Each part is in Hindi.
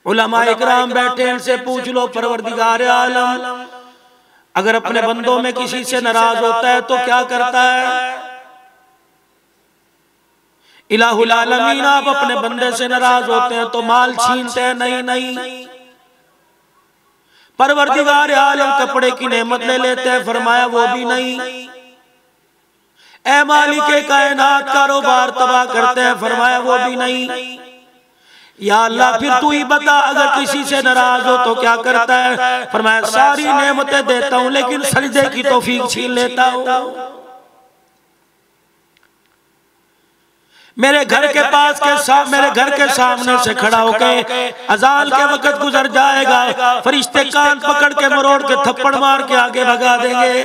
उलमा इकराम बैठे, इनसे पूछ लो परवरदिगार आलम अगर अपने बंदों में किसी से नाराज होता है तो क्या करता है? इलाहुल आलमीन, आप अपने बंदे से नाराज होते हैं तो माल छीनते हैं? नहीं नहीं। परवरदिगार आलम कपड़े की नेमत ले लेते हैं? फरमाया वो भी नहीं। ऐ मालिके कायनात कारोबार तबाह करते हैं? फरमाया वो भी नहीं। या अल्लाह फिर तू ही बता, अगर किसी से नाराज हो तो क्या करता है? फरमाया सारी नेमतें देता हूं लेकिन सजदे की तौफीक छीन लेता हूं। मेरे घर के पास मेरे घर के सामने से खड़ा होकर अजान के वक्त गुजर जाएगा, फरिश्ते कान पकड़ के मरोड़ के थप्पड़ मार के आगे भगा देंगे।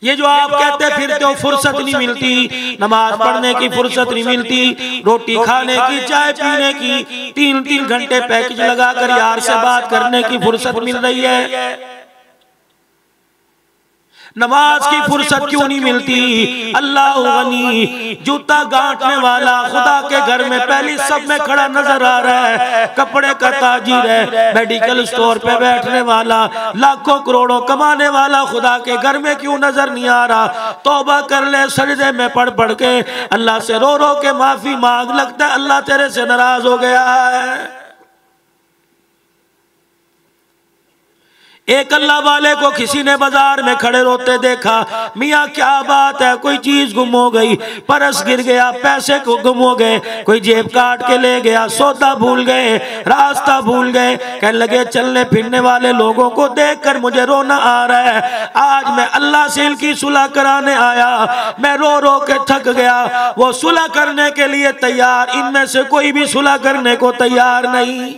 ये जो आप कहते फिरते हो फुर्सत नहीं मिलती, नमाज पढ़ने की फुर्सत नहीं मिलती, रोटी खाने की, चाय पीने की, 3-3 घंटे पैकेज लगाकर यार से बात करने की फुर्सत मिल रही है, नमाज की फुर्सत क्यों नहीं मिलती? अल्लाह गनी, जूता गांठने वाला खुदा के घर में पहली सब में खड़ा नजर आ रहा है, कपड़े का ताजिर है, मेडिकल स्टोर पे बैठने वाला, लाखों करोड़ों कमाने वाला खुदा के घर में क्यों नजर नहीं आ रहा? तौबा कर ले, सजदे में पढ़ पढ़ के अल्लाह से रो रो के माफी मांग, लगता है अल्लाह तेरे से नाराज हो गया है। एक अल्लाह वाले को किसी ने बाजार में खड़े रोते देखा, मियाँ क्या बात है, कोई चीज गुम हो गई, परस गिर गया, पैसे को गुम हो गए, कोई जेब काट के ले गया, सौदा भूल गए, रास्ता भूल गए। कहने लगे चलने फिरने वाले लोगों को देखकर मुझे रोना आ रहा है, आज मैं अल्लाह से इनकी सुलह कराने आया, मैं रो रो के थक गया। वो सुलह करने के लिए तैयार, इनमें से कोई भी सुलह करने को तैयार नहीं।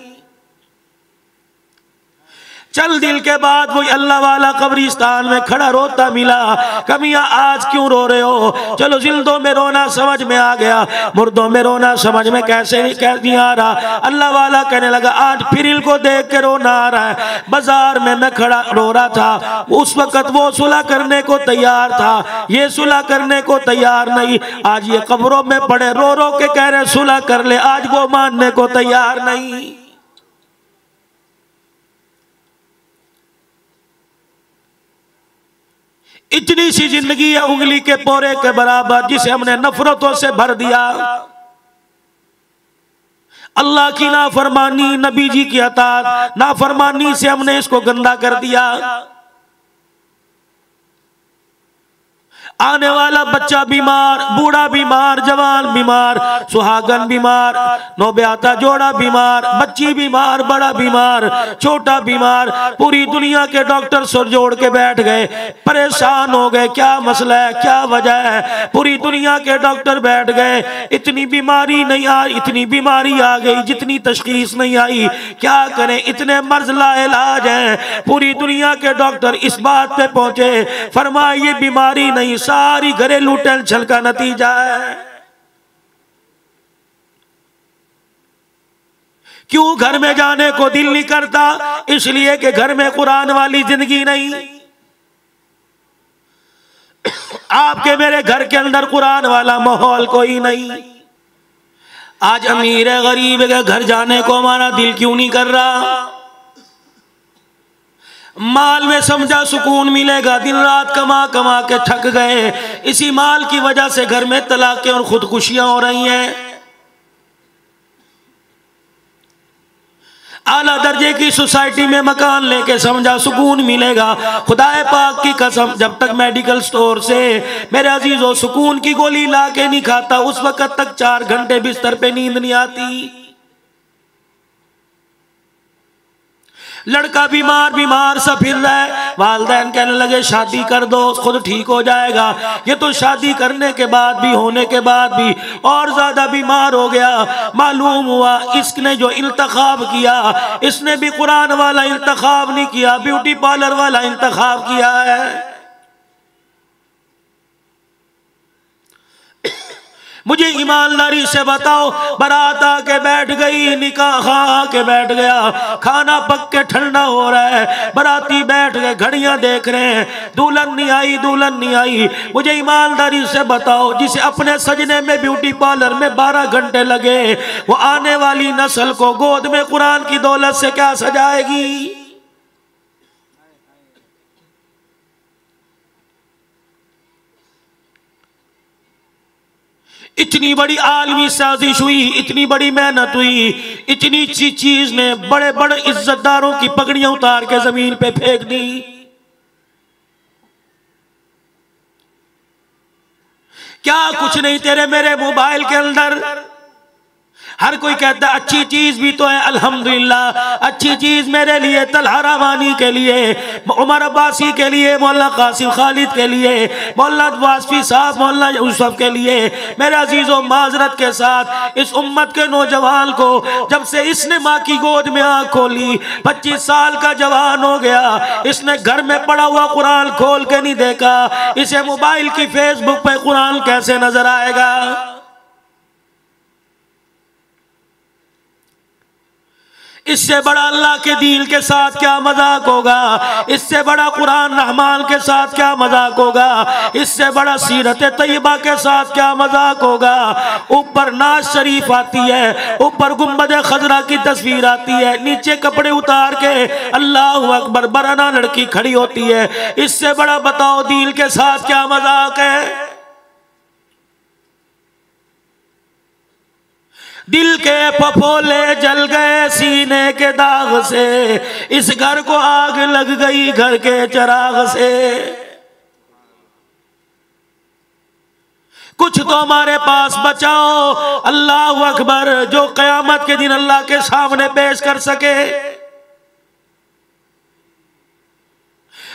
चल दिल के बाद वही अल्लाह वाला कब्रिस्तान में खड़ा रोता मिला, कमियां आज क्यों रो रहे हो? चलो जिंदों में रोना समझ में आ गया, मुर्दों में रोना समझ में कैसे नहीं आ रहा। अल्लाह वाला कहने लगा आज फिर इनको देख के रोना आ रहा है। बाजार में मैं खड़ा रो रहा था, उस वक्त वो सुलह करने को तैयार था, ये सुलह करने को तैयार नहीं। आज ये कब्रों में पड़े रो रो के कह रहे सुलह कर ले, आज वो मानने को तैयार नहीं। इतनी सी जिंदगी है उंगली के पोरे के बराबर, जिसे हमने नफरतों से भर दिया। अल्लाह की नाफरमानी, नबी जी की अताअत, नाफरमानी से हमने इसको गंदा कर दिया। आने वाला बच्चा बीमार, बूढ़ा बीमार, जवान बीमार, सुहागन बीमार, नौब्याता जोड़ा बीमार, बच्ची बीमार, बड़ा बीमार, छोटा बीमार, पूरी दुनिया के डॉक्टर सुर जोड़ के बैठ गए, परेशान हो गए, क्या मसला है, क्या वजह है? पूरी दुनिया के डॉक्टर बैठ गए, इतनी बीमारी नहीं आई, इतनी बीमारी आ गई जितनी तशखीस नहीं आई, क्या करें, इतने मर्ज लाइलाज हैं। पूरी दुनिया के डॉक्टर इस बात पे पहुंचे, फरमाए ये बीमारी नहीं, सारी घरेलू टेंशन का नतीजा है। क्यों घर में जाने को दिल नहीं करता? इसलिए कि घर में कुरान वाली जिंदगी नहीं। आपके मेरे घर के अंदर कुरान वाला माहौल कोई नहीं। आज अमीर है गरीब के घर जाने को हमारा दिल क्यों नहीं कर रहा? माल में समझा सुकून मिलेगा, दिन रात कमा कमा के थक गए, इसी माल की वजह से घर में तलाकें और खुदकुशियां हो रही हैं। आला दर्जे की सोसाइटी में मकान लेके समझा सुकून मिलेगा, खुदाए पाक की कसम जब तक मेडिकल स्टोर से मेरे अजीजों सुकून की गोली ला के नहीं खाता, उस वक्त तक 4 घंटे बिस्तर पे नींद नहीं आती। लड़का बीमार बीमार सा फिर रहा है, वालिदैन कहने लगे शादी कर दो खुद ठीक हो जाएगा। ये तो शादी करने के बाद भी, होने के बाद भी और ज्यादा बीमार हो गया। मालूम हुआ इसने जो इंतखाब किया, इसने भी कुरान वाला इंतखाब नहीं किया, ब्यूटी पार्लर वाला इंतखाब किया है। मुझे ईमानदारी से बताओ, बारात आके बैठ गई, निकाह आके बैठ गया, खाना पक के ठंडा हो रहा है, बाराती बैठ गए, घड़ियां देख रहे हैं, दुल्हन नहीं आई, दुल्हन नहीं आई। मुझे ईमानदारी से बताओ, जिसे अपने सजने में ब्यूटी पार्लर में 12 घंटे लगे, वो आने वाली नस्ल को गोद में कुरान की दौलत से क्या सजाएगी? इतनी बड़ी आलमी साजिश हुई, इतनी बड़ी मेहनत हुई, इतनी सी चीज ने बड़े बड़े इज्जतदारों की पगड़ियां उतार के जमीन पे फेंक दी। क्या कुछ नहीं तेरे मेरे मोबाइल के अंदर? हर कोई कहता है अच्छी चीज भी तो है, अल्हम्दुलिल्लाह। अच्छी चीज मेरे लिए, तलहा रवानी के लिए, उमर अब्बासी के लिए, मौलाना कासिम खालिद के लिए, मौलाना वासफी साहब, मौलाना यूसुफ के लिए, मेरे अजीजों माजरत के साथ इस उम्मत के नौजवान को जब से इसने माँ की गोद में आँख खोली, 25 साल का जवान हो गया, इसने घर में पड़ा हुआ कुरान खोल के नहीं देखा, इसे मोबाइल की फेसबुक पे कुरान कैसे नजर आएगा? इससे बड़ा अल्लाह के दीन के साथ क्या मजाक होगा? इससे बड़ा कुरान रहमान के साथ क्या मजाक होगा? इससे बड़ा सीरत तैयबा के साथ क्या मजाक होगा? ऊपर नाज शरीफ आती है, ऊपर गुम्बद खजरा की तस्वीर आती है, नीचे कपड़े उतार के अल्लाह अकबर बराना लड़की खड़ी होती है। इससे बड़ा बताओ दीन के साथ क्या मजाक है? दिल के फफोले जल गए सीने के दाग से, इस घर को आग लग गई घर के चिराग से। कुछ तो हमारे पास बचाओ, अल्लाह अकबर, जो कयामत के दिन अल्लाह के सामने पेश कर सके।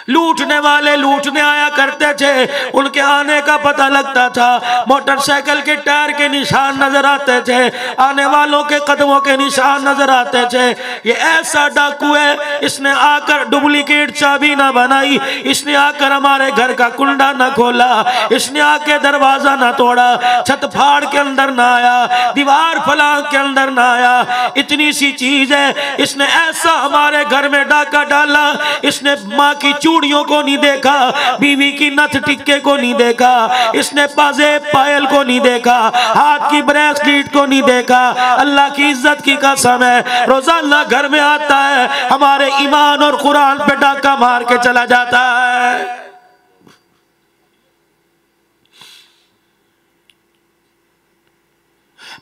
लूटने वाले लूटने आया करते थे, उनके आने का पता लगता था, मोटरसाइकिल के टायर के निशान नजर आते थे, आने वालों के कदमों के निशान नजर आते थे। ये ऐसा डाकू है, इसने आकर डुप्लीकेट चाबी ना बनाई, इसने आकर हमारे घर का कुंडा ना खोला, इसने आके दरवाजा ना तोड़ा, छत फाड़ के अंदर ना आया, दीवार फलांग के अंदर ना आया। इतनी सी चीज है, इसने ऐसा हमारे घर में डाका डाला, इसने माँ की चूड़ियों को नहीं देखा, बीवी की नथ टिक्के को नहीं देखा, इसने पाजेब पायल को नहीं देखा, हाथ की ब्रेसलेट को नहीं देखा। अल्लाह की इज्जत की कसम है, रोजाना घर में आता है, हमारे ईमान और कुरान पे डाका मार के चला जाता है।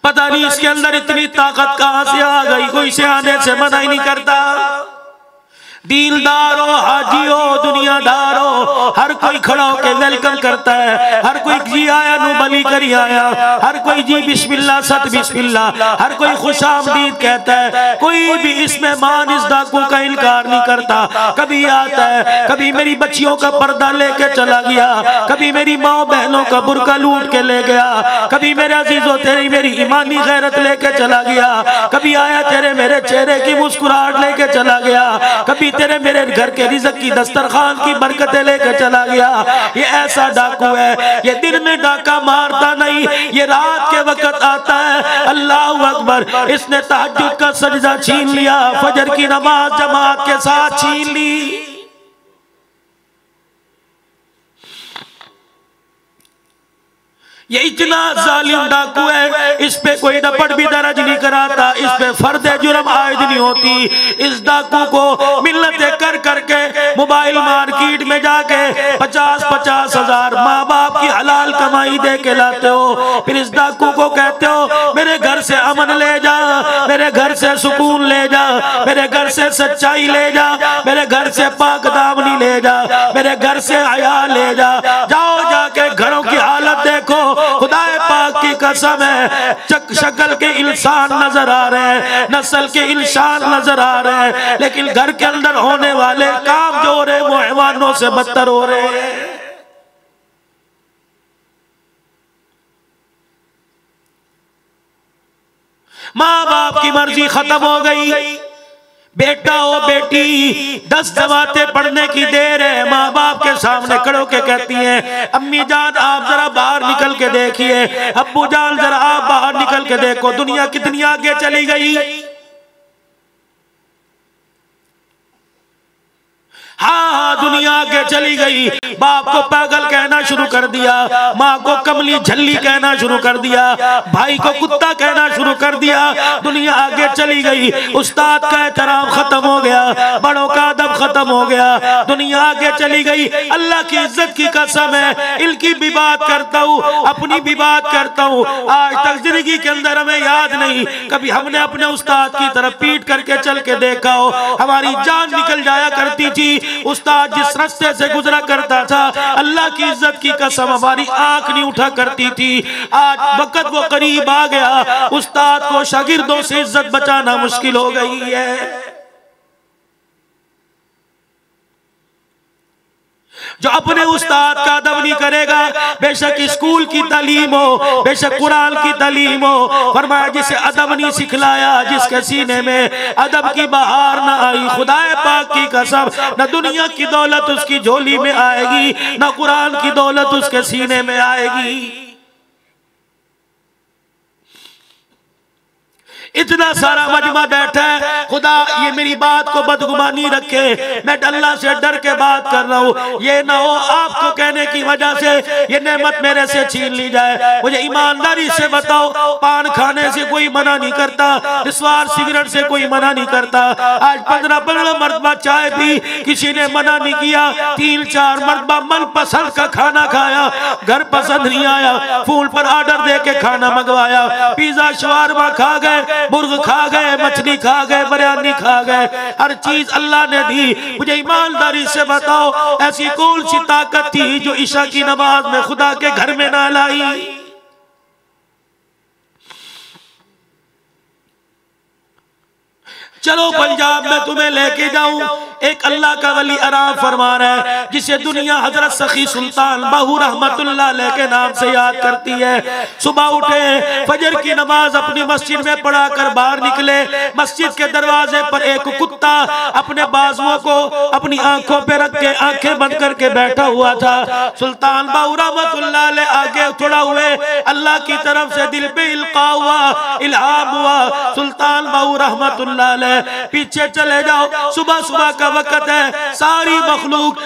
पता नहीं इसके अंदर इतनी ताकत कहां से आ गई, कोई इसे आने से मना ही नहीं करता। दीनदारो, हाजियो, दुनियादारो, हर कोई खड़ा होकर वेलकम करता है, हर कोई जी आया नु बली करी आया, हर कोई जी बिस्मिल्लाह सत बिस्मिल्लाह, हर कोई खुशामदीद कहता है। कोई भी इसमें मान इस डाकू का इनकार नहीं करता। कभी आता है, कभी मेरी बच्चियों का पर्दा लेके चला गया, कभी मेरी माँ बहनों का बुर्का लूट के ले गया, कभी मेरे अजीजों तेरी मेरी ईमानी गैरत लेके चला गया, कभी आया तेरे मेरे चेहरे की मुस्कुराहट लेके चला गया, कभी तेरे मेरे घर के रिज़्क़ की दस्तरखान की बरकतें लेकर चला गया। ये ऐसा डाकू है, ये दिन में डाका मारता नहीं, ये रात के वक्त आता है। अल्लाह अकबर, इसने तहज्जुद का सजदा छीन लिया, फजर की नमाज जमात के साथ छीन ली। ये इतना जालिम डाकू है, इस पे कोई रपट भी दर्ज नहीं कराता, इस पे फर्द जुर्म आयद नहीं होती। इस डाकू को मिन्नतें कर करके मोबाइल मार्केट में जाके 50-50 हजार माँ बाप की हलाल कमाई दे के लाते हो, फिर इस डाकू को कहते हो मेरे घर से अमन ले जा, मेरे घर से सुकून ले जा, मेरे घर से सच्चाई ले जा, मेरे घर से पाक दामनी ले जा, मेरे घर से हया ले जा। जाओ जाके घरों की हालत देखो, खुदाए पाक की कसम है, शक्ल के इंसान नजर आ रहे हैं, नस्ल के इंसान नजर आ रहे हैं, लेकिन घर के अंदर होने वाले काम जो हो रहे वो हैवानों से बदतर हो रहे हैं। माँ बाप की मर्जी खत्म हो गई, बेटा हो बेटी 10 जमातें पढ़ने की देर है, माँ बाप के सामने खड़ो के कहती हैं अम्मी जान आप जरा बाहर निकल के देखिए, अब्बू जान जरा आप बाहर निकल के देखो, दुनिया कितनी आगे चली गई। हाँ दुनिया आगे चली गई। बाप को पागल कहना शुरू कर दिया, माँ को कमली झल्ली कहना शुरू कर दिया, भाई को कुत्ता कहना शुरू कर दिया। दुनिया आगे चली गई, उस्ताद का एहतराम खत्म हो गया, बड़ों का अदब खत्म हो गया, दुनिया आगे चली गई। अल्लाह की इज्जत की कसम है, इनकी भी बात करता हूँ, अपनी भी बात करता हूँ। आज तक जिंदगी के अंदर हमें याद नहीं कभी हमने अपने उस्ताद की तरफ पीट करके चल के देखा हो। हमारी जान निकल जाया करती थी, उस्ताद जिस रास्ते से गुजरा करता था अल्लाह की इज्जत की कसम हमारी आंख नहीं उठा करती थी। आज वक्त वो करीब आ गया, उस्ताद को शागिर्दों से इज्जत बचाना मुश्किल हो गई है। जो अपने उस्ताद का अदब नहीं करेगा, बेशक स्कूल की तालीम हो, बेशक कुरान की तालीम हो, फरमाया जिसे अदब नहीं सिखलाया, जिसके सीने में अदब की बहार ना आई, खुदाए पाक की कसम न दुनिया की दौलत उसकी झोली में आएगी, न कुरान की दौलत उसके सीने में आएगी। इतना सारा मजमा बैठा है, खुदा ये मेरी बात को बदगुमानी रखे, मैं अल्लाह से डर के बात कर रहा हूँ, ये ना हो आपको कहने की वजह से ये नेमत मेरे से छीन ली जाए। मुझे ईमानदारी से बताओ, पान खाने से कोई मना नहीं करता, इस्वार सिगरेट से कोई मना नहीं करता। आज 15 मरतबा चाय पी, किसी ने मना नहीं किया, 3-4 मरतबा मन पसंद का खाना खाया, घर पसंद नहीं आया, फोन पर ऑर्डर दे के खाना मंगवाया, पिज्जा शवारमा खा गए, मुर्ग खा गए, मछली खा गए, बिरयानी खा गए, हर चीज अल्लाह ने दी। मुझे ईमानदारी से बताओ ऐसी कौन सी ताकत थी जो ईशा की नमाज में खुदा के घर में ना लाई? चलो पंजाब में तुम्हें लेके जाऊं, एक अल्लाह का वली आराम फरमा रहा है जिसे दुनिया हजरत सखी सुल्तान बाहू रहमतुल्लाह अलैह के नाम से याद करती है। सुबह उठे, फजर की नमाज अपनी मस्जिद में पढ़ा कर बाहर निकले, मस्जिद के दरवाजे पर एक कुत्ता अपने बाजुओं को अपनी आंखों पे रख के आंखें बंद करके बैठा हुआ था। सुल्तान बाहू रहमतुल्लाह अलैह आगे थोड़ा हुए, अल्लाह की तरफ से दिल पे इल्का हुआ, इल्हाम हुआ, सुल्तान बाहू रहमतुल्लाह अलैह पीछे चले जाओ, सुबह सुबह का वक्त है, सारी मखलूक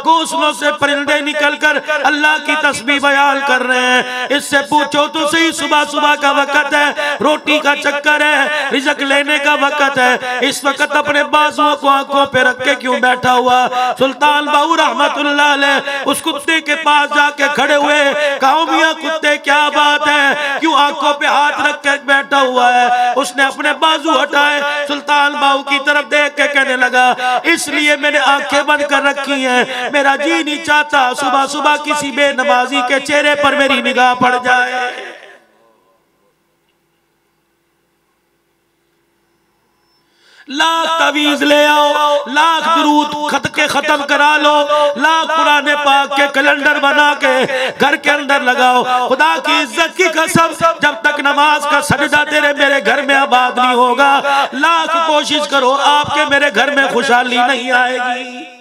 घोंसलों से परिंदे निकलकर अल्लाह की तस्बीह बयान कर रहे हैं। इससे पूछो तो सही, सुबह सुबह का वक्त है, रोटी का चक्कर है, रिज़्क लेने का वक्त है, इस वक्त अपने बाजुओं को आंखों पे रख के क्यों बैठा हुआ? सुल्तान बाहू रहमतुल्लाह अलैह उस कुत्ते के पास जाके खड़े हुए, कहा मियां कुत्ते क्या बात है, क्यों आंखों पे हाथ रख के बैठा हुआ है? उसने अपने बाजू हटाए, सुल्तान बाहू की तरफ देख के कहने लगा इसलिए मैंने आंखें बंद कर रखी हैं, मेरा जी नहीं चाहता सुबह सुबह किसी बेनमाजी के चेहरे पर मेरी निगाह पड़ जाए। लाख तवीज ले आओ, लाख दुरूद खत के खत्म करा लो, लाख कुरान पाक के कैलेंडर बना के घर के अंदर लगाओ, खुदा की इज्जत की कसम जब तक नमाज का सजदा तेरे मेरे घर में आबाद नहीं होगा, लाख कोशिश करो आपके मेरे घर में खुशहाली नहीं आएगी।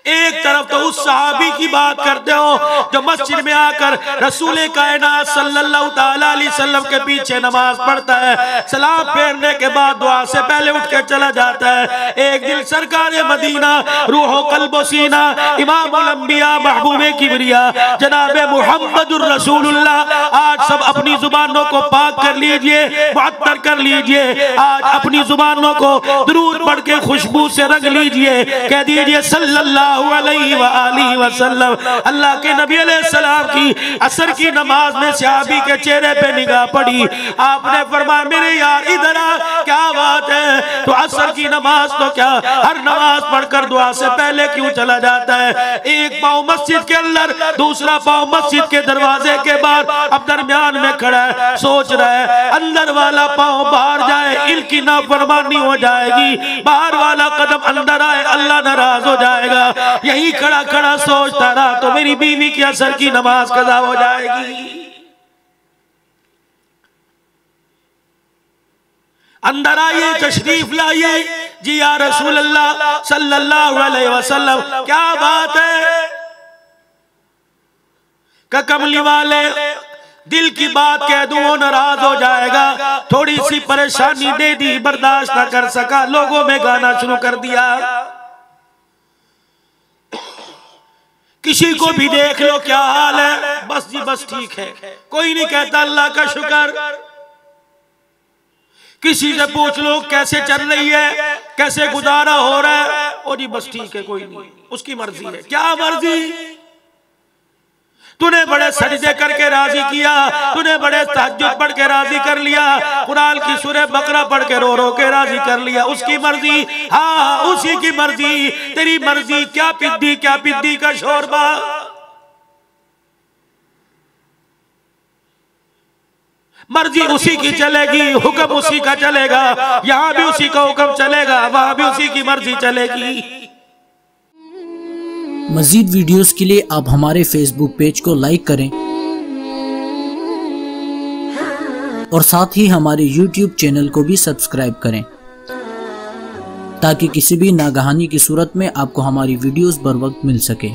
एक तरफ तो उस सहाबी की बात करते हो जो मस्जिद में आकर रसूल कायनात सल्लल्लाहु ताला अलैहि वसल्लम के पीछे नमाज पढ़ता है, सलाम फेरने के बाद दुआ से पहले उठ के चला जाता है। एक दिन सरकार मदीना रूहो कल्बो सीना इमामुल अंबिया महबूबे किबरिया जनाब मुहम्मदुर रसूलुल्लाह, आज सब अपनी जुबानों को पाक कर लीजिए, मुअत्तर कर लीजिए, आज अपनी जुबानों को दुरूद पढ़ के खुशबू से रंग लीजिए, कह दीजिए सल्लल्लाहु अलैहि वसल्लम। अल्लाह के नबी अलैहिस्सलाम की असर की नमाज में सहाबी के चेहरे पे निगाह पड़ी, आपने फरमाया मेरे यार इधर आ, क्या बात है, तो असर की नमाज तो क्या हर नमाज पढ़कर दुआ से पहले क्यों चला जाता है? एक पाँव मस्जिद के अंदर, दूसरा पाँव मस्जिद के दरवाजे के बाहर, अब दरमियान में खड़ा है, सोच रहा है अंदर वाला पाँव बाहर जाए इनकी नाफरमानी हो जाएगी, बाहर वाला कदम अंदर आए अल्लाह नाराज हो जाएगा। यही खड़ा खड़ा सोचता रहा तो मेरी बीवी की असर की नमाज कज़ा हो जाएगी। अंदर आइए, तशरीफ लाइए। जी या रसूल अल्लाह सल्लल्लाहु अलैहि वसल्लम, क्या बात है? का कमली वाले दिल की बात कह दूं वो नाराज हो जाएगा, थोड़ी सी परेशानी दे दी, बर्दाश्त ना कर सका, लोगों में गाना शुरू कर दिया। किसी को भी देख लो क्या हाल है, बस जी बस ठीक है, कोई नहीं कहता अल्लाह का शुक्र। किसी से पूछ लो कैसे चल रही है, कैसे गुजारा हो रहा है, ओ जी बस ठीक है, कोई नहीं, उसकी मर्जी है। क्या मर्जी? तूने बड़े सजदे करके राजी किया, तूने बड़े तहज्जुद पढ़ के राजी कर लिया, कुरान की सूरह बकरा पढ़ के रो रो के राजी कर लिया, उसकी मर्जी। हाँ उसी की मर्जी, तेरी मर्जी क्या पिद्दी का शोरबा। मर्जी उसी की चलेगी, हुक्म उसी का चलेगा, यहाँ भी उसी का हुक्म चलेगा, वहां भी उसी की मर्जी चलेगी। मज़ीद वीडियोस के लिए आप हमारे फेसबुक पेज को लाइक करें और साथ ही हमारे यूट्यूब चैनल को भी सब्सक्राइब करें ताकि किसी भी नागहानी की सूरत में आपको हमारी वीडियोस बर वक्त मिल सके।